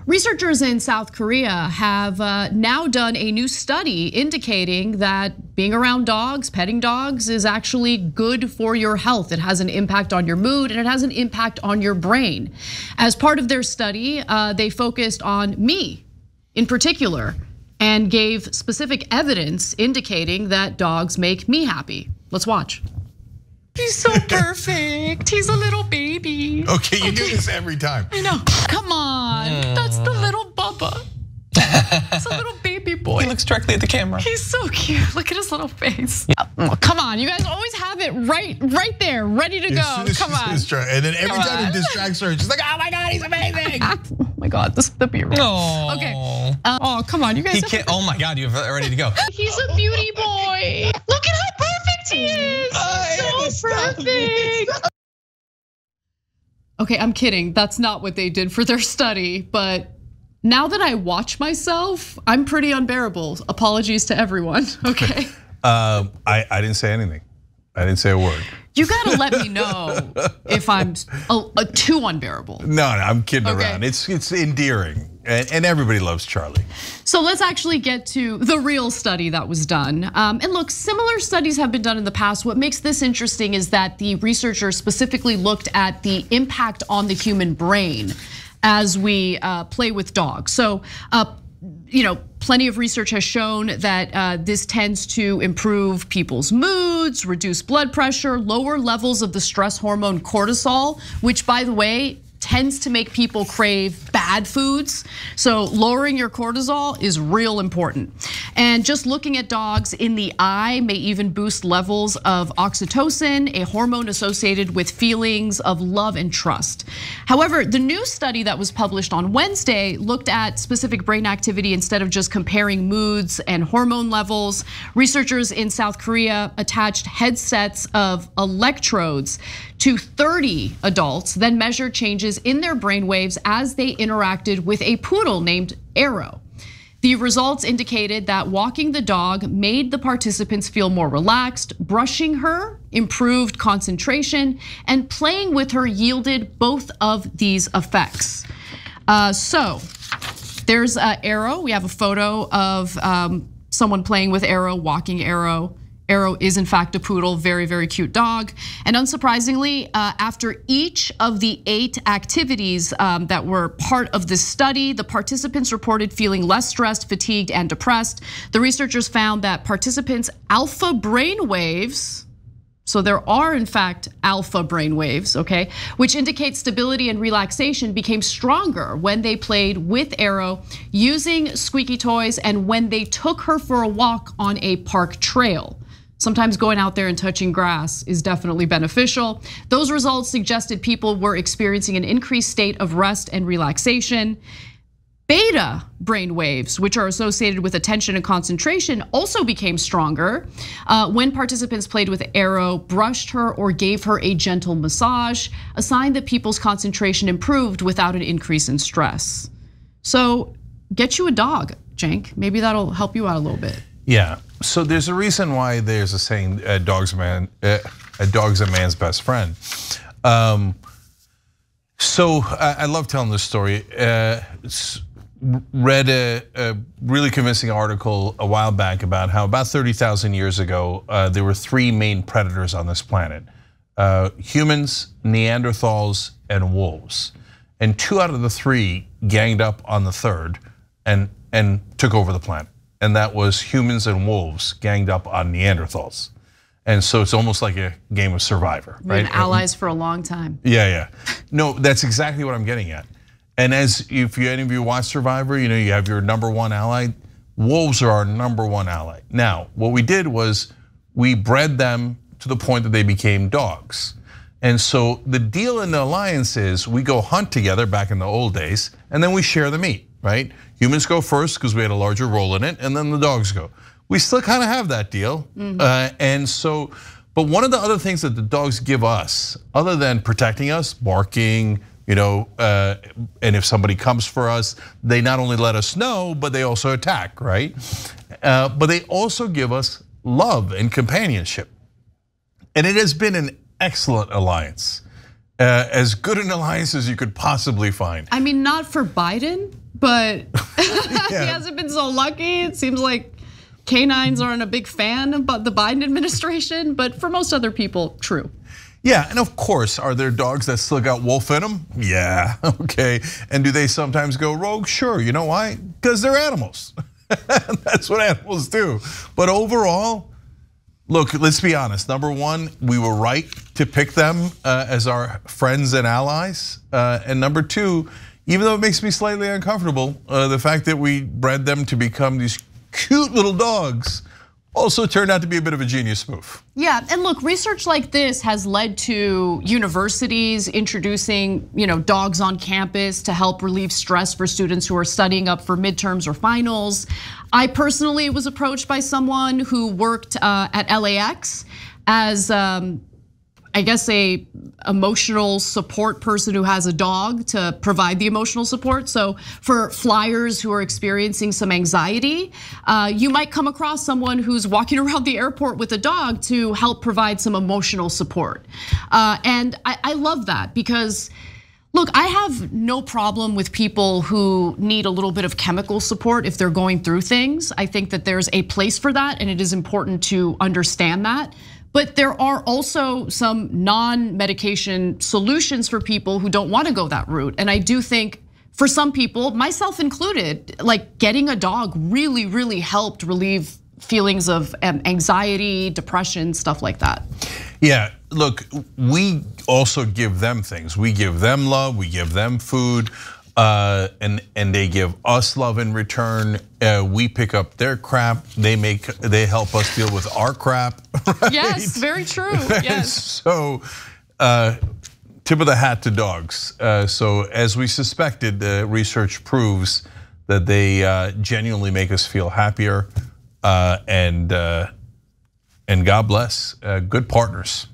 Researchers in South Korea have now done a new study indicating that being around dogs, petting dogs, is actually good for your health. It has an impact on your mood and it has an impact on your brain. As part of their study, they focused on me in particular and gave specific evidence indicating that dogs make me happy. Let's watch. He's so perfect. He's a little baby. Okay, you do this every time. I know. Come on. That's the little Bubba. It's a little baby boy. He looks directly at the camera. He's so cute. Look at his little face. Come on, you guys always have it right there, ready to go. Come on. And then every time he distracts her, she's like, oh my God, he's amazing. Oh my God, this is the beauty. Oh. Okay. Oh, come on, you guys. He can't. Oh my God, you're ready to go. He's a beauty boy. Look at how perfect he is. He's so perfect. Okay, I'm kidding. That's not what they did for their study, but now that I watch myself, I'm pretty unbearable. Apologies to everyone, okay? I didn't say anything. I didn't say a word. You gotta let me know if I'm too unbearable. No, I'm kidding around. It's endearing, and everybody loves Charlie. So let's actually get to the real study that was done. And look, similar studies have been done in the past. What makes this interesting is that the researchers specifically looked at the impact on the human brain as we play with dogs. So, plenty of research has shown that this tends to improve people's moods, reduce blood pressure, lower levels of the stress hormone cortisol, which, by the way, tends to make people crave bad foods. So lowering your cortisol is real important. And just looking at dogs in the eye may even boost levels of oxytocin, a hormone associated with feelings of love and trust. However, the new study that was published on Wednesday looked at specific brain activity instead of just comparing moods and hormone levels. Researchers in South Korea attached headsets of electrodes to 30 adults, then measured changes in their brainwaves as they interacted with a poodle named Arrow. The results indicated that walking the dog made the participants feel more relaxed, brushing her improved concentration, and playing with her yielded both of these effects. So there's Arrow. We have a photo of someone playing with Arrow, walking Arrow. Arrow is in fact a poodle, very, very cute dog. And unsurprisingly, after each of the 8 activities that were part of this study, the participants reported feeling less stressed, fatigued, and depressed. The researchers found that participants' alpha brain waves, so there are in fact alpha brain waves, okay, which indicate stability and relaxation, became stronger when they played with Arrow using squeaky toys and when they took her for a walk on a park trail. Sometimes going out there and touching grass is definitely beneficial. Those results suggested people were experiencing an increased state of rest and relaxation. Beta brain waves, which are associated with attention and concentration, also became stronger when participants played with Arrow, brushed her, or gave her a gentle massage, a sign that people's concentration improved without an increase in stress. So get you a dog, Cenk. Maybe that'll help you out a little bit. Yeah, so there's a reason why there's a saying, a dog's a man's best friend. So I love telling this story. Read a really convincing article a while back about how about 30,000 years ago, there were 3 main predators on this planet. Humans, Neanderthals, and wolves. And 2 out of the 3 ganged up on the 3rd and took over the planet. And that was humans and wolves ganged up on Neanderthals. And so it's almost like a game of Survivor, right? We've been allies for a long time. Yeah. No, that's exactly what I'm getting at. And as if any of you watch Survivor, you have your #1 ally. Wolves are our #1 ally. Now, what we did was we bred them to the point that they became dogs. And so the deal in the alliance is we go hunt together back in the old days, and then we share the meat, right? Humans go first because we had a larger role in it, and then the dogs go. We still kind of have that deal. And so, but one of the other things that the dogs give us, other than protecting us, barking, and if somebody comes for us, they not only let us know, but they also attack, right? But they also give us love and companionship. And it has been an excellent alliance. As good an alliance as you could possibly find. I mean, not for Biden, but he hasn't been so lucky. It seems like canines aren't a big fan of the Biden administration, but for most other people, true. Yeah, and of course, are there dogs that still got wolf in them? Yeah, okay. And do they sometimes go rogue? Sure, you know why? Because they're animals. That's what animals do. But overall, look, let's be honest. Number one, we were right to pick them as our friends and allies. And number two, even though it makes me slightly uncomfortable, the fact that we bred them to become these cute little dogs also turned out to be a bit of a genius move. Yeah, and look, research like this has led to universities introducing, dogs on campus to help relieve stress for students who are studying up for midterms or finals. I personally was approached by someone who worked at LAX as I guess a emotional support person who has a dog to provide the emotional support. So for flyers who are experiencing some anxiety, you might come across someone who's walking around the airport with a dog to help provide some emotional support. And I love that because, look, I have no problem with people who need a little bit of chemical support if they're going through things. I think that there's a place for that and it is important to understand that. But there are also some non-medication solutions for people who don't want to go that route. And I do think for some people, myself included, like getting a dog really, really helped relieve feelings of anxiety, depression, stuff like that. Yeah, look, we also give them things. We give them love, we give them food, and they give us love in return. We pick up their crap. They help us deal with our crap. Right? Yes, very true. Yes. So, tip of the hat to dogs. So as we suspected, the research proves that they genuinely make us feel happier, and God bless, good partners.